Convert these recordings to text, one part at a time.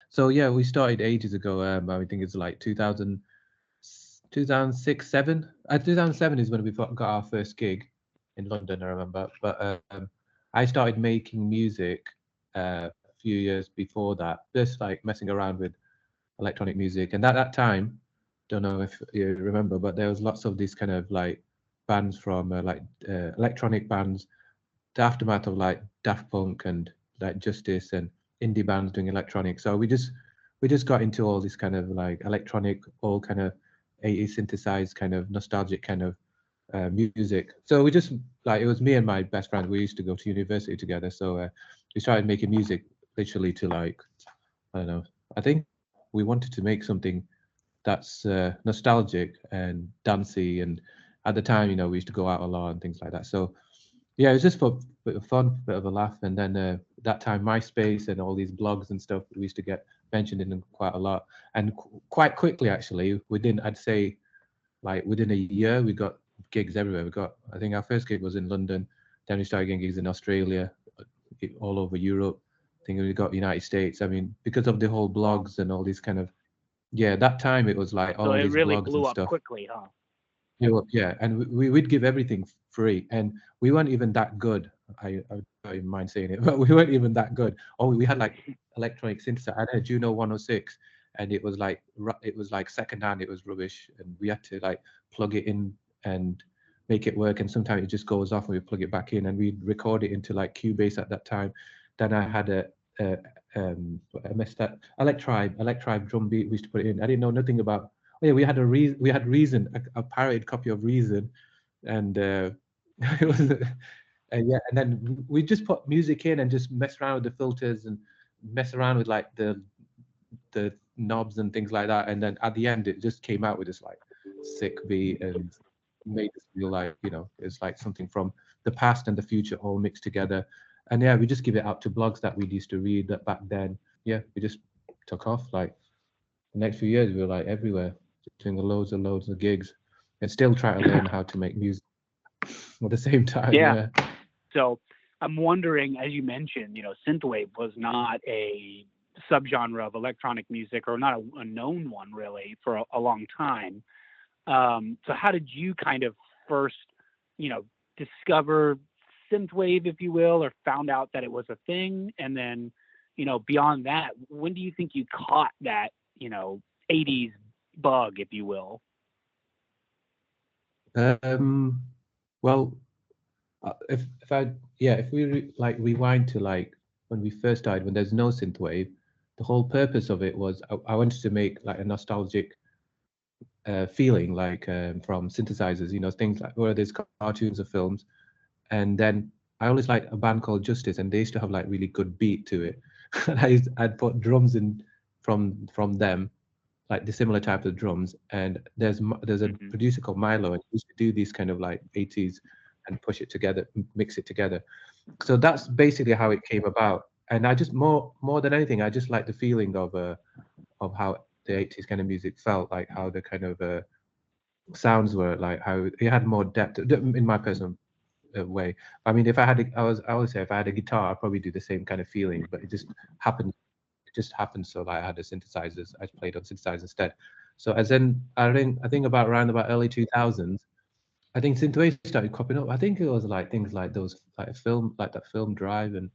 So yeah, we started ages ago. I think it's like 2006, 7. 2007 is when we got our first gig in London, I remember. But I started making music a few years before that, just like messing around with electronic music. And at that time, don't know if you remember, but there was lots of these kind of like bands from electronic bands, the aftermath of like Daft Punk and like Justice and indie bands doing electronic. So we just got into all this kind of like electronic, all kind of 80s synthesized kind of nostalgic kind of music. So we just like, it was me and my best friend. We used to go to university together. So we started making music literally to like, I don't know. I think we wanted to make something that's nostalgic and dancey. And at the time, we used to go out a lot and things like that. So yeah, it was just for a bit of fun, bit of a laugh. And then that time, MySpace and all these blogs and stuff, we used to get mentioned in them quite a lot. And quite quickly, actually, I'd say, like within a year, we got gigs everywhere. I think our first gig was in London. Then we started getting gigs in Australia, all over Europe. I think we got United States. I mean, because of the whole blogs and all these kind of, yeah, that time it was like all So it these really blogs blew and up stuff. quickly, huh? Yeah, and we'd give everything free, and we weren't even that good. I don't even mind saying it, but we weren't even that good. Oh, we had like electronic synthesizer. I had a Juno 106, and it was like secondhand. It was rubbish, and we had to like plug it in and make it work. And sometimes it just goes off, and we plug it back in, and we record it into like Cubase at that time. Then I had I messed up Electribe drum beat. We used to put it in. I didn't know nothing about. Oh yeah, we had Reason, a pirated copy of Reason, and it was, yeah, and then we just put music in and just mess around with the filters and mess around with like the knobs and things like that, and then at the end it just came out with this like sick beat and made us feel like it's like something from the past and the future all mixed together. And yeah, we just give it out to blogs that we used to read that back then. Yeah, we just took off. Like the next few years we were like everywhere, doing loads and loads of gigs, and still trying to learn how to make music at the same time. Yeah. So I'm wondering, as you mentioned, synthwave was not a subgenre of electronic music, or not a known one really for a long time. So how did you kind of first, discover synthwave, if you will, or found out that it was a thing? And then, beyond that, when do you think you caught that, 80s bug, if you will? Well, if we like rewind to like when we first started, when there's no synthwave, the whole purpose of it was I wanted to make like a nostalgic feeling, like from synthesizers, things like where there's cartoons or films. And then I always liked a band called Justice, and they used to have like really good beat to it. And I'd put drums in from them, like the similar type of drums. And there's a producer called Milo, and he used to do these kind of like 80s and push it together, mix it together. So that's basically how it came about. And I just more than anything, I just like the feeling of how the 80s kind of music felt, like how the kind of sounds were, like how it had more depth in my personal way. I mean, if I had I always say if I had a guitar, I'd probably do the same kind of feeling, but it just happened. So like I had the synthesizers, I played on synthesizers instead. So as in I think about around about early 2000s, I think synthwave started cropping up. I think it was like things like those, like that film Drive, and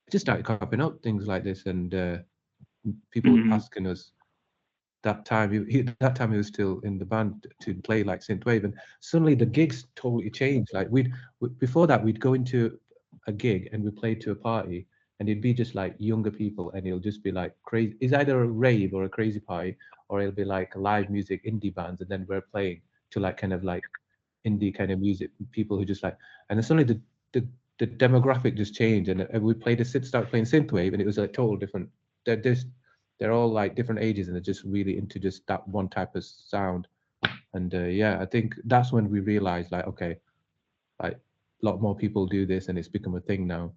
it just started cropping up, things like this. And people asking us that time. That time he was still in the band to play like synthwave, and suddenly the gigs totally changed. Like before that we'd go into a gig and we played to a party, and it'd be just like younger people, and it'll just be like crazy. It's either a rave or a crazy party, or it'll be like live music, indie bands, and then we're playing to like kind of like indie kind of music, people who just like, and then suddenly the demographic just changed, and we started playing synthwave, and it was like total different. They're all like different ages, and they're just really into just that one type of sound. And yeah, I think that's when we realized like, okay, like a lot more people do this, and it's become a thing now.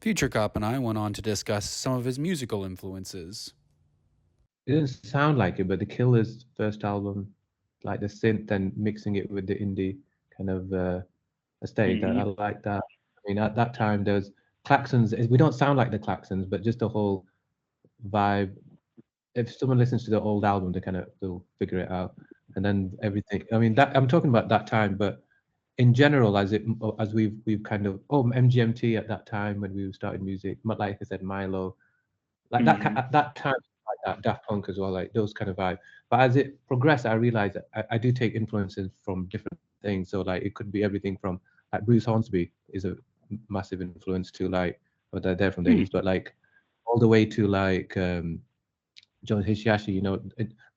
Futurecop and I went on to discuss some of his musical influences. It doesn't sound like it, but the Killers' first album, like the synth and mixing it with the indie kind of aesthetic, I like that. I mean, at that time, there was Klaxons. We don't sound like the Klaxons, but just the whole vibe. If someone listens to the old album, they'll figure it out. And then everything. I mean, that I'm talking about that time, but in general, as we've kind of MGMT at that time when we started music, like I said, Milo, like that at that time, like that Daft Punk as well, like those kind of vibe. But as it progressed, I realized that I do take influences from different things. So like it could be everything from like Bruce Hornsby is a massive influence to like, but they're from the 80s, but like all the way to like John Hishiashi,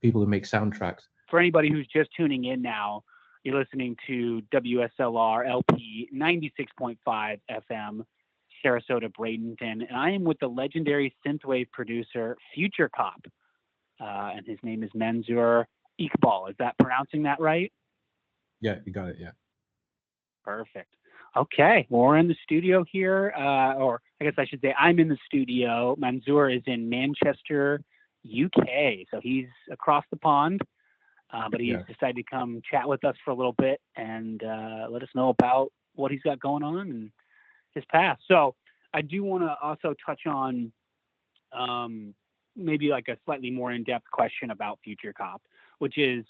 people who make soundtracks. For anybody who's just tuning in now, you're listening to WSLR LP 96.5 FM, Sarasota, Bradenton, and I am with the legendary synthwave producer Futurecop, and his name is Manzur Iqbal. Is that pronouncing that right? Yeah, you got it. Yeah. Perfect. Okay, well, we're in the studio here, or I guess I should say I'm in the studio. Manzur is in Manchester, UK, so he's across the pond, but he's decided to come chat with us for a little bit and let us know about what he's got going on and his past. So I do want to also touch on maybe like a slightly more in-depth question about Futurecop, which is,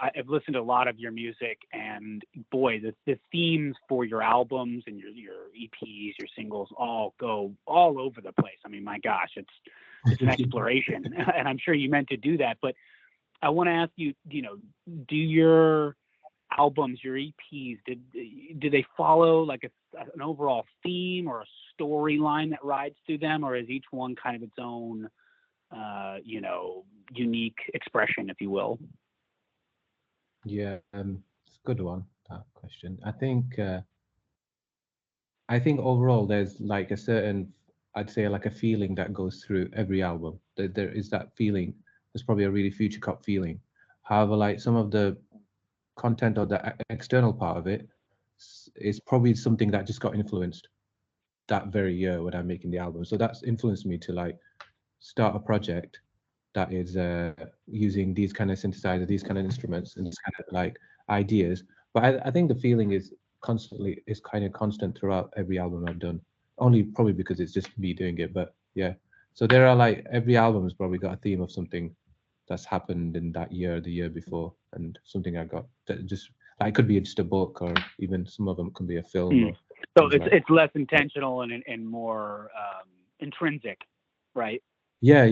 I've listened to a lot of your music, and boy, the themes for your albums and your EPs, your singles all go all over the place. I mean, my gosh, it's an exploration, and I'm sure you meant to do that. But I want to ask you, do your albums, your EPs, do they follow like an overall theme or a storyline that rides through them, or is each one kind of its own unique expression, if you will? Yeah, it's a good one, that question. I think overall there's like a certain, I'd say like a feeling that goes through every album. There is that feeling. There's probably a really Futurecop feeling. However, like some of the content or the external part of it is probably something that just got influenced that very year when I'm making the album. So that's influenced me to like start a project that is using these kind of synthesizers, these kind of instruments, and kind of like ideas. But I think the feeling is kind of constant throughout every album I've done. Only probably because it's just me doing it. But yeah, so there are like every album has probably got a theme of something that's happened in that year, the year before, and something I got that just like it could be just a book, or even some of them could be a film. So it's less intentional and more intrinsic, right? Yeah.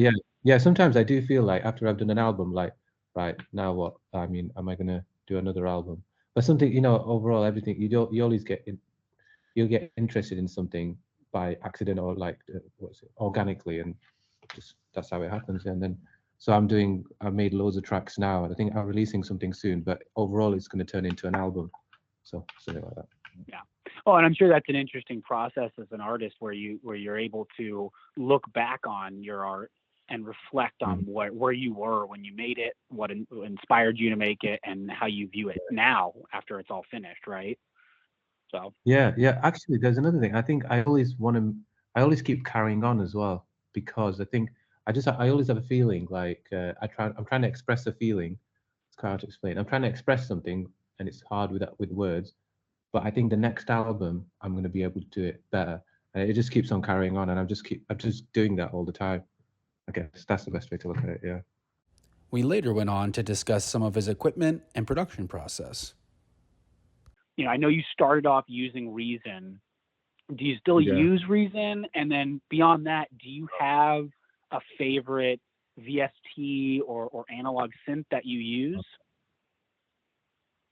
Sometimes I do feel like after I've done an album, like, right, now what? I mean, am I gonna do another album? But something, overall, everything you always you'll get interested in something by accident or like organically, and just that's how it happens. And then so I've made loads of tracks now, and I think I'm releasing something soon. But overall, it's going to turn into an album. So something like that. Yeah. Oh, and I'm sure that's an interesting process as an artist, where you're able to look back on your art and reflect on where you were when you made it, what inspired you to make it, and how you view it now after it's all finished, right? So yeah. Actually, there's another thing. I think I always keep carrying on as well, because I think I always have a feeling like I'm trying to express a feeling. It's hard to explain. I'm trying to express something, and it's hard with words. But I think the next album I'm going to be able to do it better, and it just keeps on carrying on, and I'm just doing that all the time. I guess that's the best way to look at it. Yeah. We later went on to discuss some of his equipment and production process. I know you started off using Reason. Do you still use Reason? And then beyond that, do you have a favorite VST or analog synth that you use?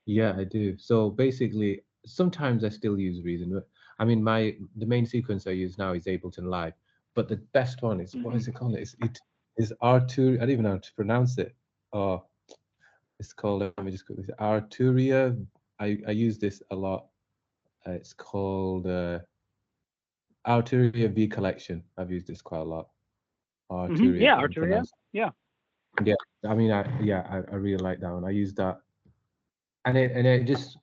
Yeah, I do. So basically, sometimes I still use Reason. But I mean, the main sequence I use now is Ableton Live, but the best one is what is it called? It is R2. I don't even know how to pronounce it. Oh, it's called. Let me just quickly say Arturia. I use this a lot. It's called Arturia V Collection. I've used this quite a lot. Arturia. Yeah, Arturia. Yeah. Yeah. I mean, I really like that one. I use that, and it just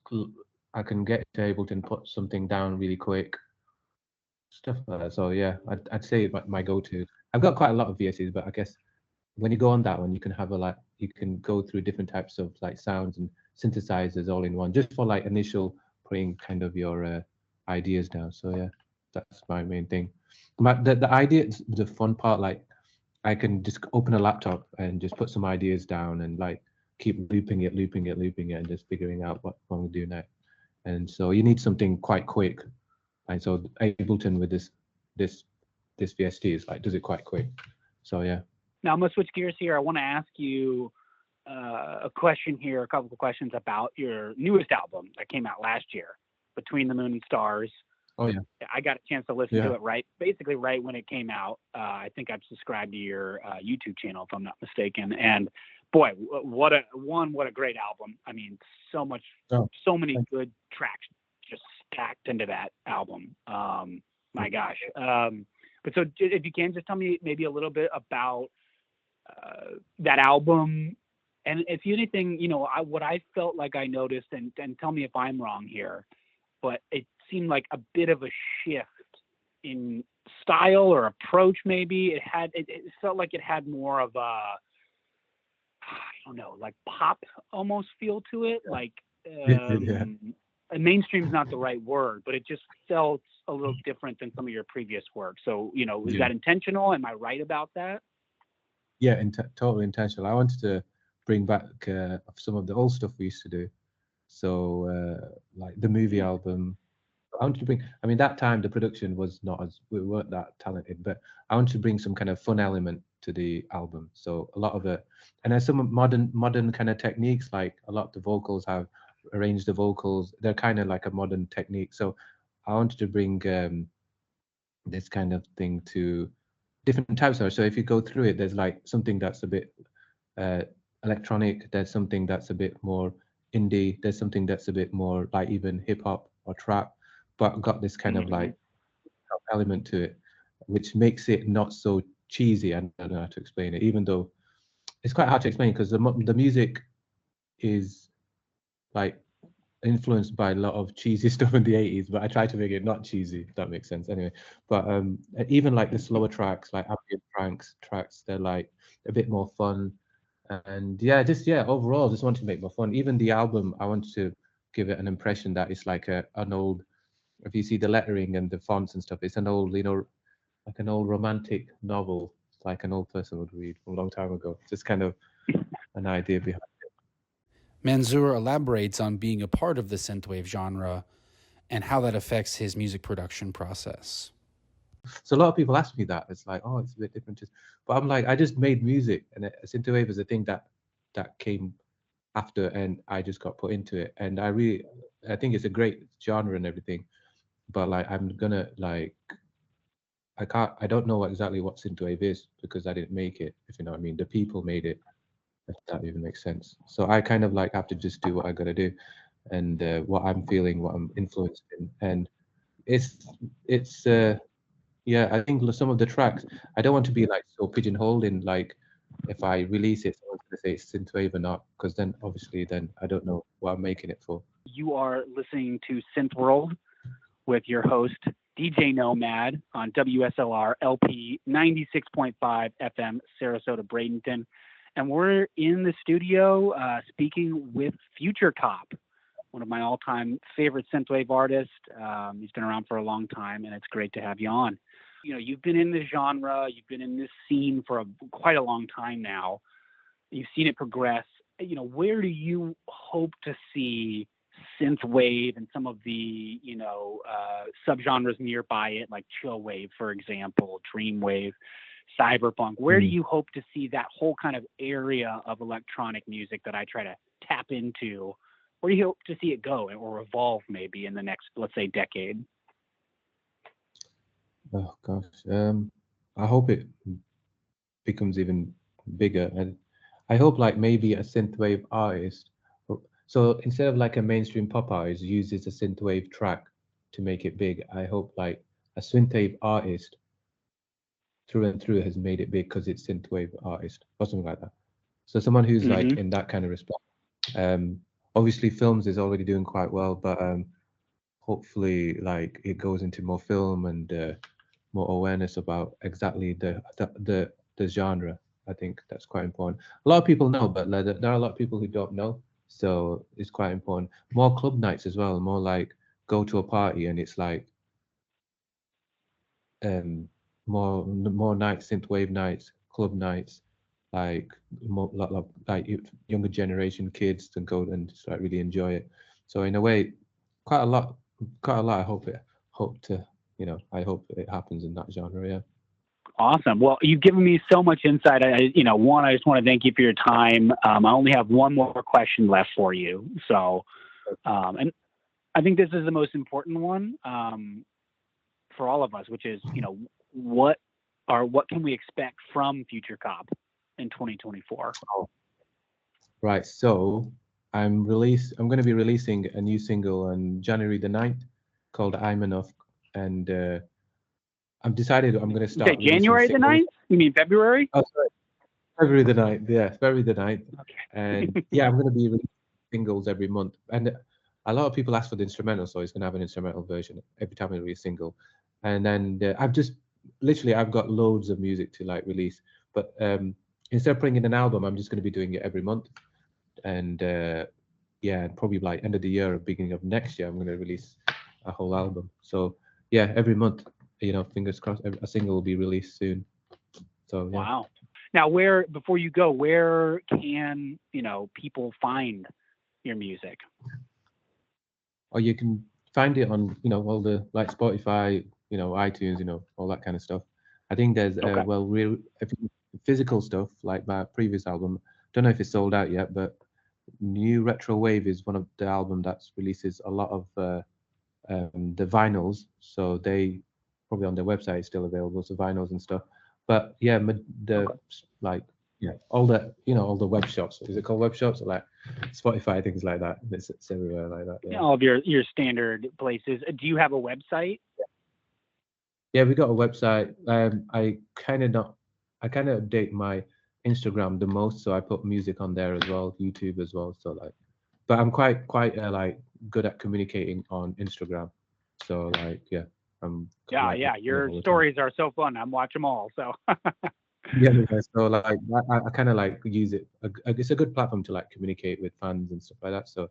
I can get to Ableton, put something down really quick, stuff like that. So yeah, I'd say my go-to. I've got quite a lot of VSTs, but I guess when you go on that one, you can have you can go through different types of like sounds and synthesizers all in one, just for like initial putting kind of your ideas down. So yeah, that's my main thing. The idea, the fun part, like I can just open a laptop and just put some ideas down and like keep looping it, and just figuring out what I'm gonna do next. And so you need something quite quick. And so Ableton with this this VST is like does it quite quick. So yeah. Now I'm gonna switch gears here. I want to ask you a question here, a couple of questions about your newest album that came out last year, Between the Moon and Stars. Oh yeah. I got a chance to listen to it basically right when it came out. I think I've subscribed to your YouTube channel if I'm not mistaken. And boy, what a great album. I mean, so many good tracks just stacked into that album. My gosh. But so if you can just tell me maybe a little bit about that album, and if anything, what I felt like I noticed, and tell me if I'm wrong here, but it seemed like a bit of a shift in style or approach. Maybe it felt like it had more of a, I don't know, like pop almost feel to it. Like mainstream's not the right word, but it just felt a little different than some of your previous work. So, is that intentional? Am I right about that? Yeah, totally intentional. I wanted to bring back some of the old stuff we used to do. So like the movie album, I wanted to bring. I mean, that time the production was not we weren't that talented, but I wanted to bring some kind of fun element to the album. So a lot of it, and there's some modern kind of techniques. Like a lot of the vocals have arranged the vocals. They're kind of like a modern technique. So I wanted to bring this kind of thing to different types of it. So if you go through it, there's like something that's a bit electronic. There's something that's a bit more indie. There's something that's a bit more like even hip hop or trap, but got this kind of like element to it, which makes it not so cheesy. I don't know how to explain it, even though it's quite hard to explain because the music is like influenced by a lot of cheesy stuff in the 80s, but I try to make it not cheesy, if that makes sense. Anyway, but even like the slower tracks, like ambient tracks, they're like a bit more fun. And overall, just wanted to make more fun. Even the album, I wanted to give it an impression that it's like an old. If you see the lettering and the fonts and stuff, it's an old, like an old romantic novel, like an old person would read from a long time ago. Just kind of an idea behind it. Manzur elaborates on being a part of the synthwave genre and how that affects his music production process. So a lot of people ask me that. It's like, oh, it's a bit different. But I'm like, I just made music, and synthwave is a thing that came after, and I just got put into it. And I think it's a great genre and everything. But like, I'm gonna like, I don't know exactly what synthwave is because I didn't make it. If you know what I mean, the people made it. If that even makes sense. So I kind of like have to just do what I gotta do, and what I'm feeling, what I'm influenced in, and it's. Yeah, I think some of the tracks, I don't want to be like so pigeonholed in like if I release it, someone's gonna say it's synthwave or not, because then obviously then I don't know what I'm making it for. You are listening to SynthWorld with your host DJ Nomad on WSLR LP 96.5 FM Sarasota Bradenton, and we're in the studio speaking with Futurecop, one of my all-time favorite synthwave artists. He's been around for a long time, and it's great to have you on. You've been in the genre, you've been in this scene for quite a long time now. You've seen it progress. Where do you hope to see synthwave and some of the, subgenres nearby it, like chillwave, for example, dreamwave, cyberpunk? Where do you hope to see that whole kind of area of electronic music that I try to tap into? Where do you hope to see it go or evolve maybe in the next, let's say, decade? Oh gosh, I hope it becomes even bigger, and I hope like maybe a synthwave artist. So instead of like a mainstream pop artist uses a synthwave track to make it big, I hope like a synthwave artist through and through has made it big because it's synthwave artist or something like that. So someone who's like in that kind of respect. Obviously films is already doing quite well, but hopefully like it goes into more film and more awareness about exactly the genre. I think that's quite important. A lot of people know, but like, there are a lot of people who don't know. So it's quite important. More club nights as well. More like go to a party and it's like more nights, synthwave nights, club nights, like more like younger generation kids to go and just like really enjoy it. So in a way, quite a lot, quite a lot. Hope to, I hope it happens in that genre. Yeah. Awesome. Well, you've given me so much insight. One, I just want to thank you for your time. I only have one more question left for you. So, and I think this is the most important one for all of us, which is, what can we expect from Futurecop in 2024? Right. So I'm going to be releasing a new single on January the 9th called I'm Enough, and I've decided I'm going to start. Okay, January the 9th? You mean February? Oh, sorry. February the 9th. Yeah, February the 9th. Okay. And yeah, I'm going to be releasing singles every month. And a lot of people ask for the instrumental, so it's going to have an instrumental version every time I release a single. And then I've got loads of music to like release. But instead of putting in an album, I'm just going to be doing it every month. And probably like end of the year or beginning of next year, I'm going to release a whole album. So yeah, every month, fingers crossed, a single will be released soon. So yeah. Wow. Now, before you go, where can people find your music? Or you can find it on all the like Spotify, iTunes, all that kind of stuff. I think there's physical stuff like my previous album. Don't know if it's sold out yet, but New Retro Wave is one of the album that releases a lot of the vinyls. So they probably on their website is still available, so vinyls and stuff. But yeah, all the web shops. Is it called web shops? Or like Spotify, things like that. It's everywhere like that. Yeah. All of your standard places. Do you have a website? Yeah, we got a website. I kind of update my Instagram the most, so I put music on there as well, YouTube as well. So like, but I'm quite like good at communicating on Instagram. So like, yeah, your stories are so fun. I'm watching them all. So yeah. So like, I kind of like use it. It's a good platform to like communicate with fans and stuff like that. So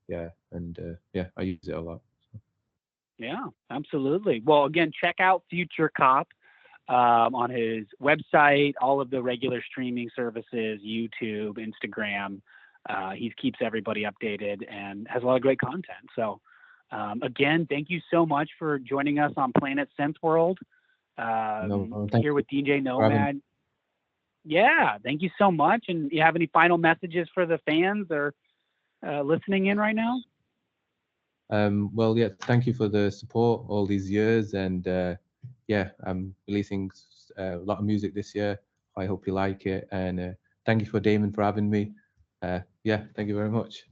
yeah, and I use it a lot. Yeah, absolutely. Well, again, check out Futurecop on his website, all of the regular streaming services, YouTube, Instagram. He keeps everybody updated and has a lot of great content. So, again, thank you so much for joining us on Planet SynthWorld here with DJ Nomad. Yeah, thank you so much. And you have any final messages for the fans or listening in right now? Well, yeah, thank you for the support all these years, and I'm releasing a lot of music this year. I hope you like it, and thank you for Damon for having me. Thank you very much.